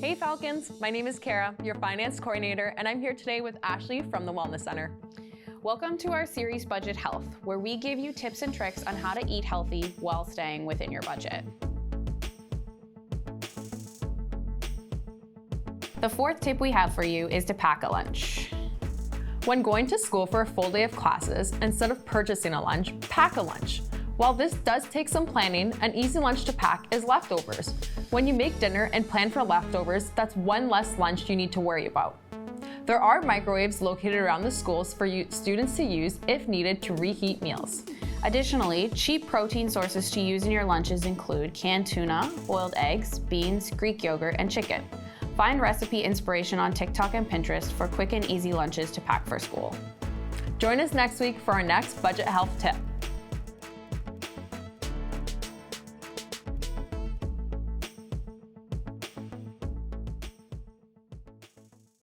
Hey Falcons, my name is Kara, your finance coordinator, and I'm here today with Ashley from the Wellness Center. Welcome to our series Budget Health, where we give you tips and tricks on how to eat healthy while staying within your budget. The fourth tip we have for you is to pack a lunch. When going to school for a full day of classes, instead of purchasing a lunch, pack a lunch. While this does take some planning, an easy lunch to pack is leftovers. When you make dinner and plan for leftovers, that's one less lunch you need to worry about. There are microwaves located around the schools for students to use if needed to reheat meals. Additionally, cheap protein sources to use in your lunches include canned tuna, boiled eggs, beans, Greek yogurt, and chicken. Find recipe inspiration on TikTok and Pinterest for quick and easy lunches to pack for school. Join us next week for our next Budget Health tip.